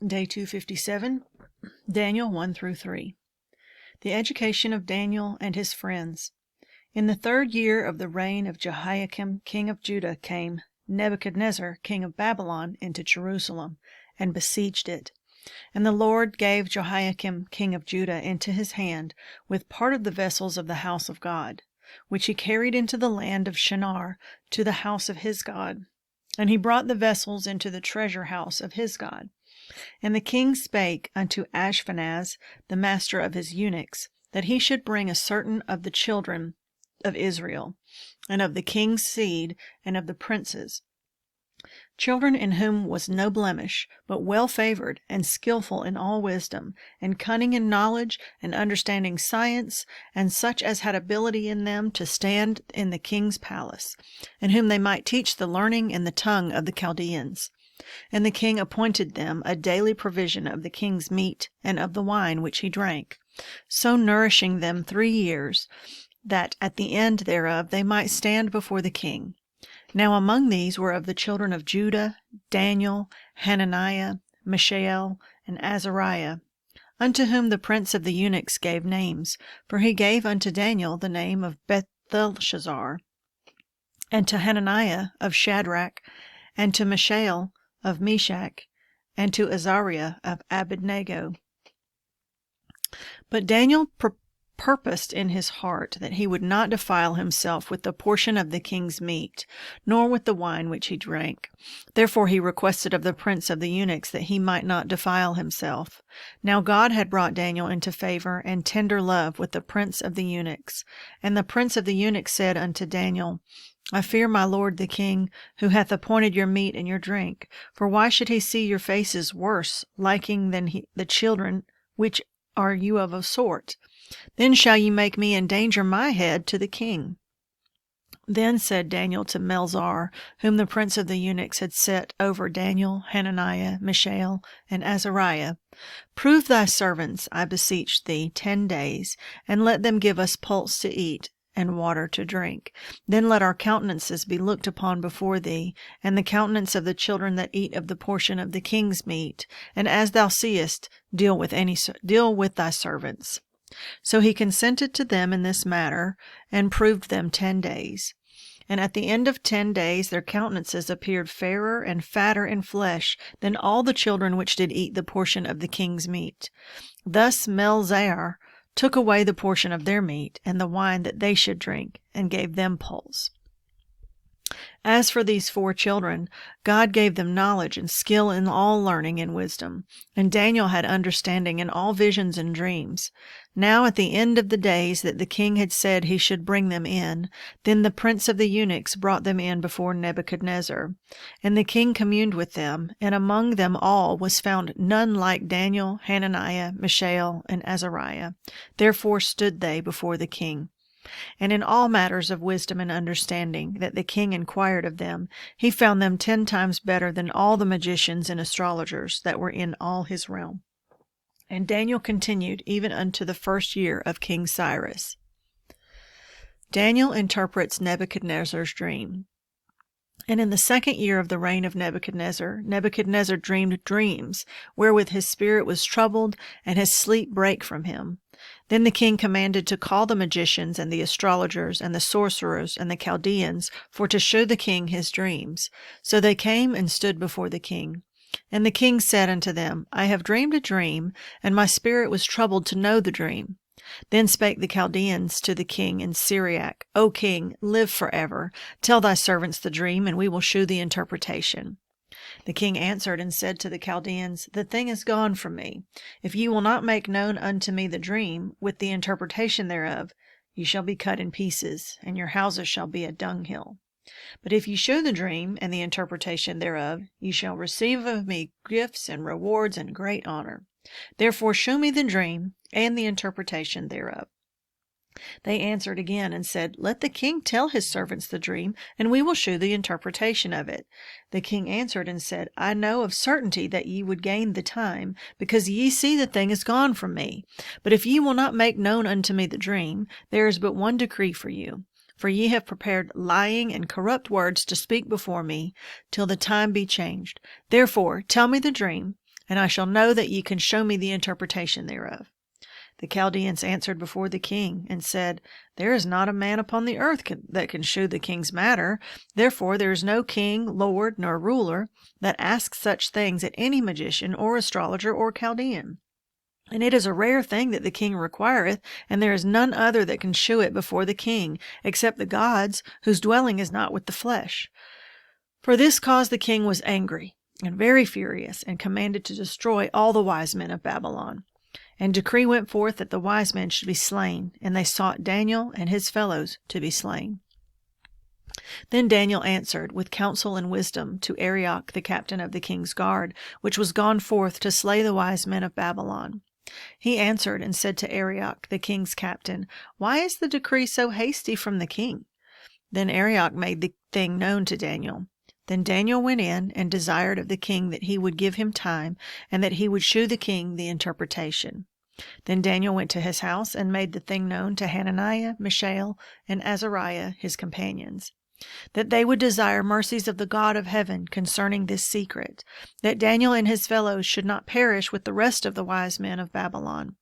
Day 257, Daniel 1-3. The education of Daniel and his friends. In the 3rd year of the reign of Jehoiakim, king of Judah, came Nebuchadnezzar, king of Babylon, into Jerusalem, and besieged it. And the Lord gave Jehoiakim, king of Judah, into his hand, with part of the vessels of the house of God, which he carried into the land of Shinar, to the house of his God. And he brought the vessels into the treasure house of his God. And the king spake unto Ashpenaz, the master of his eunuchs, that he should bring a certain of the children of Israel, and of the king's seed, and of the princes, children in whom was no blemish, but well favored, and skillful in all wisdom, and cunning in knowledge, and understanding science, and such as had ability in them to stand in the king's palace, and whom they might teach the learning and the tongue of the Chaldeans. And the king appointed them a daily provision of the king's meat and of the wine which he drank, so nourishing them 3 years, that at the end thereof they might stand before the king. Now among these were of the children of Judah, Daniel, Hananiah, Mishael, and Azariah, unto whom the prince of the eunuchs gave names, for he gave unto Daniel the name of Belshazzar, and to Hananiah of Shadrach, and to Mishael of Meshach, and to Azariah of Abednego. But Daniel purposed in his heart that he would not defile himself with the portion of the king's meat, nor with the wine which he drank. Therefore he requested of the prince of the eunuchs that he might not defile himself. Now God had brought Daniel into favor and tender love with the prince of the eunuchs. And the prince of the eunuchs said unto Daniel, I fear my lord the king, who hath appointed your meat and your drink. For why should he see your faces worse liking than the children which are you of a sort? Then shall ye make me endanger my head to the king. Then said Daniel to Melzar, whom the prince of the eunuchs had set over Daniel, Hananiah, Mishael, and Azariah, Prove thy servants, I beseech thee, 10 days, and let them give us pulse to eat, and water to drink. Then let our countenances be looked upon before thee, and the countenance of the children that eat of the portion of the king's meat, and as thou seest, deal with thy servants. So he consented to them in this matter, and proved them 10 days. And at the end of 10 days their countenances appeared fairer and fatter in flesh than all the children which did eat the portion of the king's meat. Thus Melzar took away the portion of their meat, and the wine that they should drink, and gave them pulse. As for these 4 children, God gave them knowledge and skill in all learning and wisdom, and Daniel had understanding in all visions and dreams. Now at the end of the days that the king had said he should bring them in, then the prince of the eunuchs brought them in before Nebuchadnezzar. And the king communed with them, and among them all was found none like Daniel, Hananiah, Mishael, and Azariah. Therefore stood they before the king. And in all matters of wisdom and understanding that the king inquired of them, he found them 10 times better than all the magicians and astrologers that were in all his realm. And Daniel continued even unto the 1st year of King Cyrus. Daniel interprets Nebuchadnezzar's dream. And in the 2nd year of the reign of Nebuchadnezzar, Nebuchadnezzar dreamed dreams, wherewith his spirit was troubled, and his sleep brake from him. Then the king commanded to call the magicians, and the astrologers, and the sorcerers, and the Chaldeans, for to show the king his dreams. So they came and stood before the king. And the king said unto them, I have dreamed a dream, and my spirit was troubled to know the dream. Then spake the Chaldeans to the king in Syriac, O king, live forever. Tell thy servants the dream, and we will shew the interpretation. The king answered and said to the Chaldeans, The thing is gone from me. If ye will not make known unto me the dream, with the interpretation thereof, ye shall be cut in pieces, and your houses shall be a dunghill. But if ye shew the dream and the interpretation thereof, ye shall receive of me gifts and rewards and great honor. Therefore shew me the dream and the interpretation thereof. They answered again and said, Let the king tell his servants the dream, and we will shew the interpretation of it. The king answered and said, I know of certainty that ye would gain the time, because ye see the thing is gone from me. But if ye will not make known unto me the dream, there is but one decree for you. For ye have prepared lying and corrupt words to speak before me, till the time be changed. Therefore tell me the dream, and I shall know that ye can show me the interpretation thereof. The Chaldeans answered before the king, and said, There is not a man upon the earth that can shew the king's matter. Therefore there is no king, lord, nor ruler that asks such things at any magician, or astrologer, or Chaldean. And it is a rare thing that the king requireth, and there is none other that can shew it before the king, except the gods, whose dwelling is not with the flesh. For this cause the king was angry, and very furious, and commanded to destroy all the wise men of Babylon. And decree went forth that the wise men should be slain, and they sought Daniel and his fellows to be slain. Then Daniel answered with counsel and wisdom to Arioch the captain of the king's guard, which was gone forth to slay the wise men of Babylon. He answered and said to Arioch the king's captain, Why is the decree so hasty from the king? Then Arioch made the thing known to Daniel. Then Daniel went in and desired of the king that he would give him time, and that he would shew the king the interpretation. Then Daniel went to his house and made the thing known to Hananiah, Mishael, and Azariah, his companions, that they would desire mercies of the God of heaven concerning this secret, that Daniel and his fellows should not perish with the rest of the wise men of Babylon.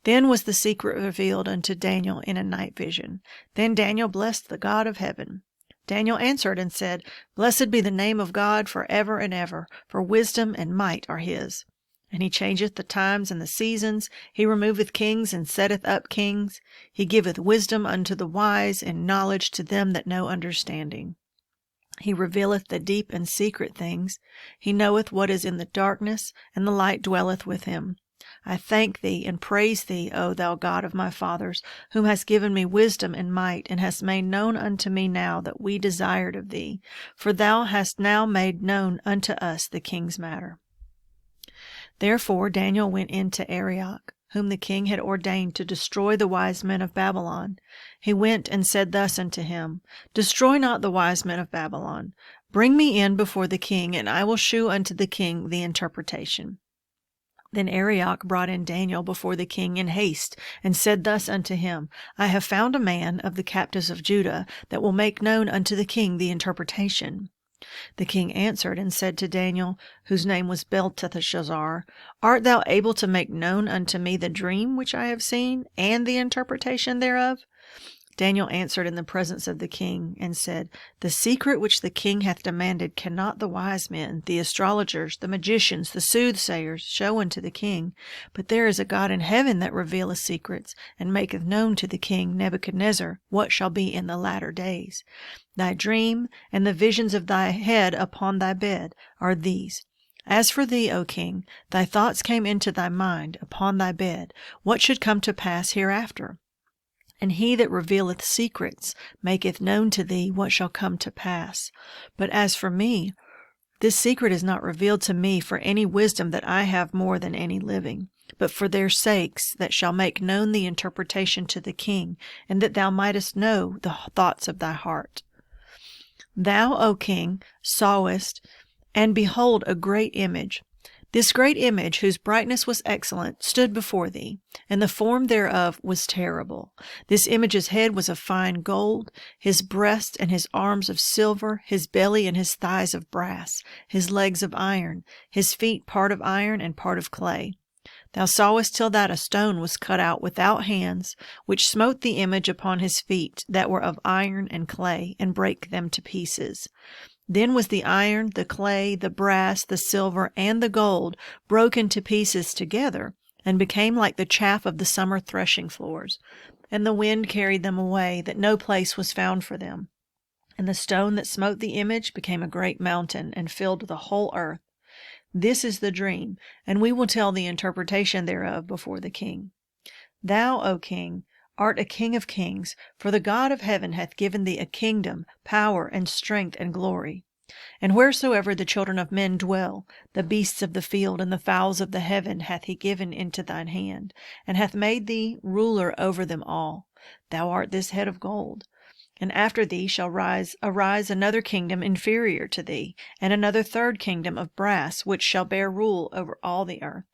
Then was the secret revealed unto Daniel in a night vision. Then Daniel blessed the God of heaven. Daniel answered and said, Blessed be the name of God for ever and ever, for wisdom and might are his. And he changeth the times and the seasons. He removeth kings and setteth up kings. He giveth wisdom unto the wise, and knowledge to them that know understanding. He revealeth the deep and secret things. He knoweth what is in the darkness, and the light dwelleth with him. I thank thee and praise thee, O thou God of my fathers, whom hast given me wisdom and might, and hast made known unto me now that we desired of thee. For thou hast now made known unto us the king's matter. Therefore Daniel went in to Arioch, whom the king had ordained to destroy the wise men of Babylon. He went and said thus unto him, Destroy not the wise men of Babylon. Bring me in before the king, and I will shew unto the king the interpretation. Then Arioch brought in Daniel before the king in haste, and said thus unto him, I have found a man of the captives of Judah that will make known unto the king the interpretation. The king answered and said to Daniel, whose name was Belteshazzar, Art thou able to make known unto me the dream which I have seen, and the interpretation thereof? Daniel answered in the presence of the king, and said, The secret which the king hath demanded cannot the wise men, the astrologers, the magicians, the soothsayers, show unto the king. But there is a God in heaven that revealeth secrets, and maketh known to the king Nebuchadnezzar what shall be in the latter days. Thy dream, and the visions of thy head upon thy bed, are these. As for thee, O king, thy thoughts came into thy mind upon thy bed, what should come to pass hereafter. And he that revealeth secrets maketh known to thee what shall come to pass. But as for me, this secret is not revealed to me for any wisdom that I have more than any living, but for their sakes that shall make known the interpretation to the king, and that thou mightest know the thoughts of thy heart. Thou, O king, sawest, and behold, a great image. This great image, whose brightness was excellent, stood before thee, and the form thereof was terrible. This image's head was of fine gold, his breast and his arms of silver, his belly and his thighs of brass, his legs of iron, his feet part of iron and part of clay. Thou sawest till that a stone was cut out without hands, which smote the image upon his feet that were of iron and clay, and brake them to pieces. Then was the iron, the clay, the brass, the silver, and the gold broken to pieces together, and became like the chaff of the summer threshing floors. And the wind carried them away, that no place was found for them. And the stone that smote the image became a great mountain, and filled the whole earth. This is the dream, and we will tell the interpretation thereof before the king. Thou, O king, art a king of kings, for the God of heaven hath given thee a kingdom, power, and strength, and glory. And wheresoever the children of men dwell, the beasts of the field and the fowls of the heaven hath he given into thine hand, and hath made thee ruler over them all. Thou art this head of gold. And after thee shall arise another kingdom inferior to thee, and another third kingdom of brass, which shall bear rule over all the earth.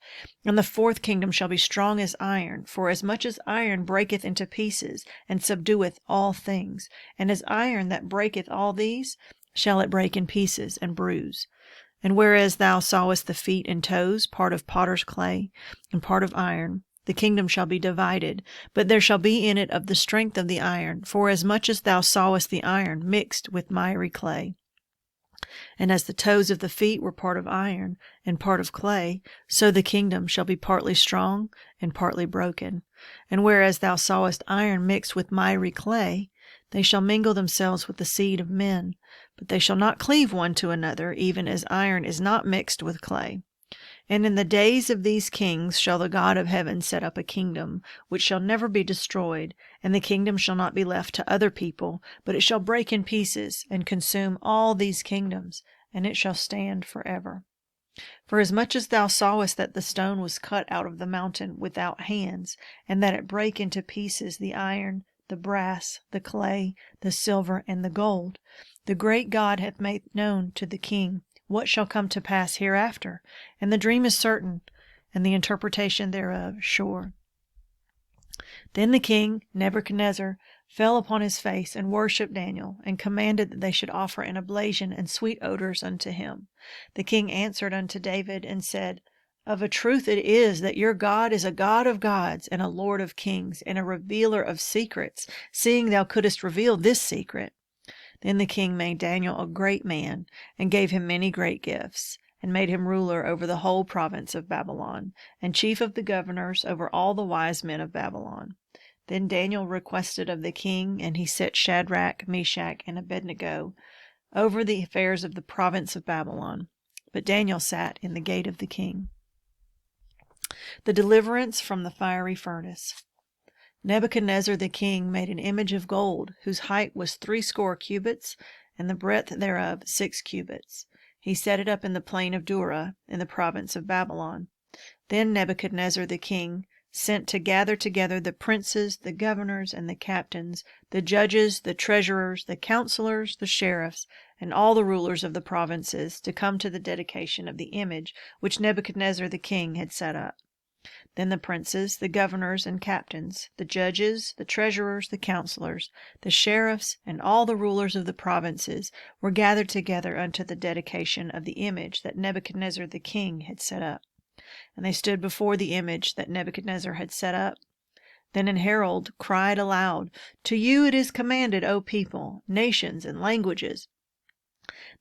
And the fourth kingdom shall be strong as iron, for as much as iron breaketh into pieces, and subdueth all things, and as iron that breaketh all these, shall it break in pieces and bruise. And whereas thou sawest the feet and toes, part of potter's clay, and part of iron, the kingdom shall be divided, but there shall be in it of the strength of the iron, for as much as thou sawest the iron mixed with miry clay. And as the toes of the feet were part of iron and part of clay, so the kingdom shall be partly strong and partly broken. And whereas thou sawest iron mixed with miry clay, they shall mingle themselves with the seed of men, but they shall not cleave one to another, even as iron is not mixed with clay. And in the days of these kings shall the God of heaven set up a kingdom, which shall never be destroyed, and the kingdom shall not be left to other people, but it shall break in pieces, and consume all these kingdoms, and it shall stand forever. For as much as thou sawest that the stone was cut out of the mountain without hands, and that it brake into pieces the iron, the brass, the clay, the silver, and the gold, the great God hath made known to the king what shall come to pass hereafter, and the dream is certain, and the interpretation thereof sure. Then the king, Nebuchadnezzar, fell upon his face and worshipped Daniel, and commanded that they should offer an oblation and sweet odors unto him. The king answered unto David and said, Of a truth it is that your God is a God of gods, and a Lord of kings, and a revealer of secrets, seeing thou couldest reveal this secret. Then the king made Daniel a great man, and gave him many great gifts, and made him ruler over the whole province of Babylon, and chief of the governors over all the wise men of Babylon. Then Daniel requested of the king, and he set Shadrach, Meshach, and Abednego over the affairs of the province of Babylon. But Daniel sat in the gate of the king. The deliverance from the fiery furnace. Nebuchadnezzar the king made an image of gold, whose height was 60 cubits, and the breadth thereof 6 cubits. He set it up in the plain of Dura, in the province of Babylon. Then Nebuchadnezzar the king sent to gather together the princes, the governors, and the captains, the judges, the treasurers, the counselors, the sheriffs, and all the rulers of the provinces, to come to the dedication of the image which Nebuchadnezzar the king had set up. Then the princes, the governors and captains, the judges, the treasurers, the counselors, the sheriffs, and all the rulers of the provinces were gathered together unto the dedication of the image that Nebuchadnezzar the king had set up. And they stood before the image that Nebuchadnezzar had set up. Then an herald cried aloud, To you it is commanded, O people, nations, and languages,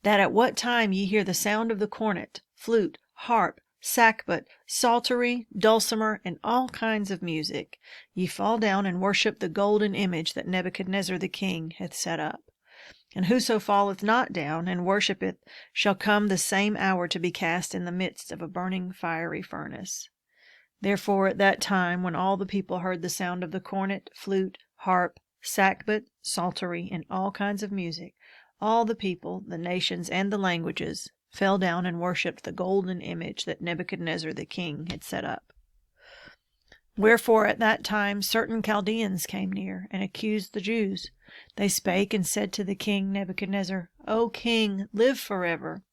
that at what time ye hear the sound of the cornet, flute, harp, sackbut, psaltery, dulcimer, and all kinds of music, ye fall down and worship the golden image that Nebuchadnezzar the king hath set up. And whoso falleth not down and worshippeth shall come the same hour to be cast in the midst of a burning fiery furnace. Therefore at that time, when all the people heard the sound of the cornet, flute, harp, sackbut, psaltery, and all kinds of music, all the people, the nations, and the languages fell down and worshipped the golden image that Nebuchadnezzar the king had set up. Wherefore at that time certain Chaldeans came near, and accused the Jews. They spake and said to the king Nebuchadnezzar, O king, live forever.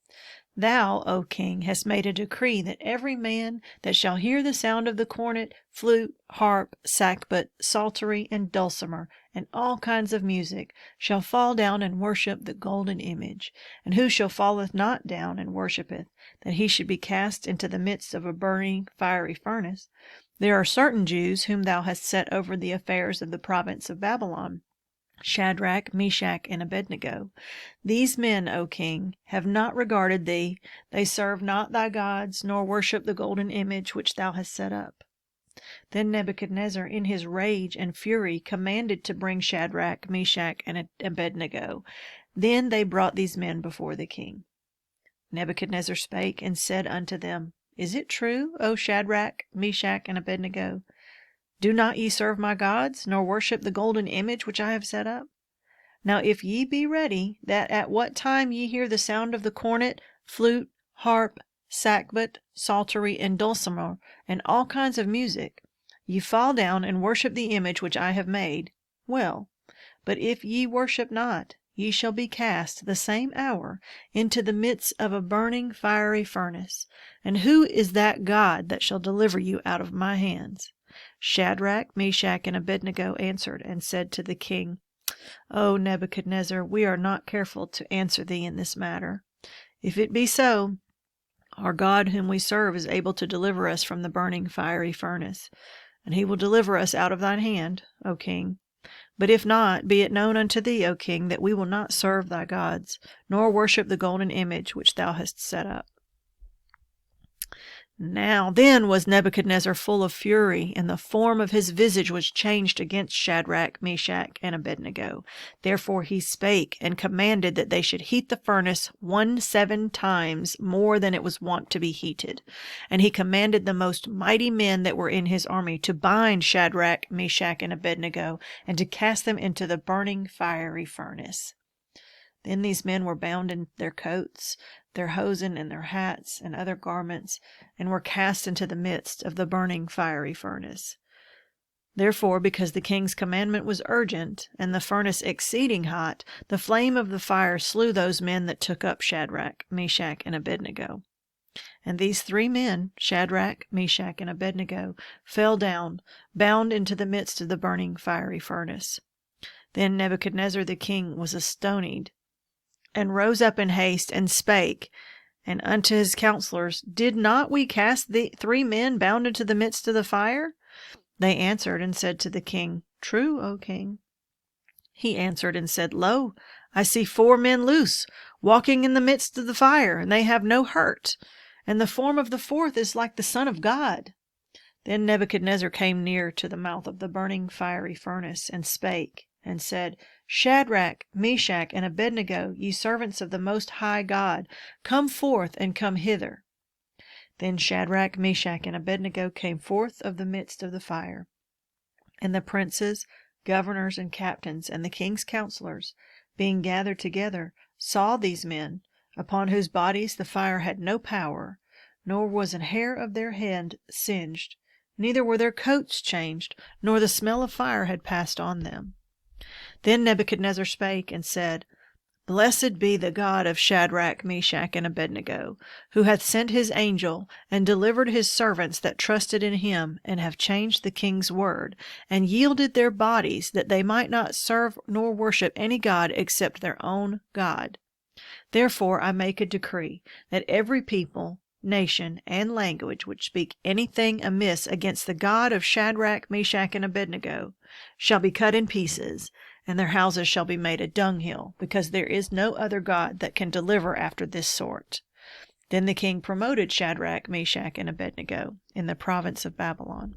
Thou, O king, hast made a decree that every man that shall hear the sound of the cornet, flute, harp, sackbut, psaltery, and dulcimer, and all kinds of music, shall fall down and worship the golden image. And whoso falleth not down and worshippeth, that he should be cast into the midst of a burning fiery furnace. There are certain Jews whom thou hast set over the affairs of the province of Babylon, Shadrach, Meshach, and Abednego. These men, O king, have not regarded thee. They serve not thy gods, nor worship the golden image which thou hast set up. Then Nebuchadnezzar, in his rage and fury, commanded to bring Shadrach, Meshach, and Abednego. Then they brought these men before the king. Nebuchadnezzar spake and said unto them, Is it true, O Shadrach, Meshach, and Abednego? Do not ye serve my gods, nor worship the golden image which I have set up? Now if ye be ready, that at what time ye hear the sound of the cornet, flute, harp, sackbut, psaltery, and dulcimer, and all kinds of music, ye fall down and worship the image which I have made, well. But if ye worship not, ye shall be cast the same hour into the midst of a burning fiery furnace. And who is that God that shall deliver you out of my hands? Shadrach, Meshach, and Abednego answered and said to the king, O Nebuchadnezzar, we are not careful to answer thee in this matter. If it be so, Our God whom we serve is able to deliver us from the burning fiery furnace, and he will deliver us out of thine hand, O king. But if not, be it known unto thee, O king, that we will not serve thy gods, nor worship the golden image which thou hast set up. Now then was Nebuchadnezzar full of fury, and the form of his visage was changed against Shadrach, Meshach, and Abednego. Therefore he spake, and commanded that they should heat the furnace 17 times more than it was wont to be heated. And he commanded the most mighty men that were in his army to bind Shadrach, Meshach, and Abednego, and to cast them into the burning fiery furnace. Then these men were bound in their coats, their hosen, and their hats, and other garments, and were cast into the midst of the burning fiery furnace. Therefore, because the king's commandment was urgent, and the furnace exceeding hot, the flame of the fire slew those men that took up Shadrach, Meshach, and Abednego. And these 3 men, Shadrach, Meshach, and Abednego, fell down, bound into the midst of the burning fiery furnace. Then Nebuchadnezzar the king was astonied, and rose up in haste, and spake, and unto his counselors, Did not we cast the 3 men bound into the midst of the fire? They answered and said to the king, True, O king. He answered and said, Lo, I see 4 men loose, walking in the midst of the fire, and they have no hurt, and the form of the 4th is like the Son of God. Then Nebuchadnezzar came near to the mouth of the burning fiery furnace, and spake, and said, Shadrach, Meshach, and Abednego, ye servants of the Most High God, come forth and come hither. Then Shadrach, Meshach, and Abednego came forth of the midst of the fire. And the princes, governors, and captains, and the king's counselors, being gathered together, saw these men, upon whose bodies the fire had no power, nor was an hair of their head singed, neither were their coats changed, nor the smell of fire had passed on them. Then Nebuchadnezzar spake and said, Blessed be the God of Shadrach, Meshach, and Abednego, who hath sent his angel, and delivered his servants that trusted in him, and have changed the king's word, and yielded their bodies, that they might not serve nor worship any god except their own God. Therefore I make a decree, that every people, nation, and language which speak anything amiss against the God of Shadrach, Meshach, and Abednego shall be cut in pieces, and their houses shall be made a dunghill, because there is no other God that can deliver after this sort. Then the king promoted Shadrach, Meshach, and Abednego in the province of Babylon.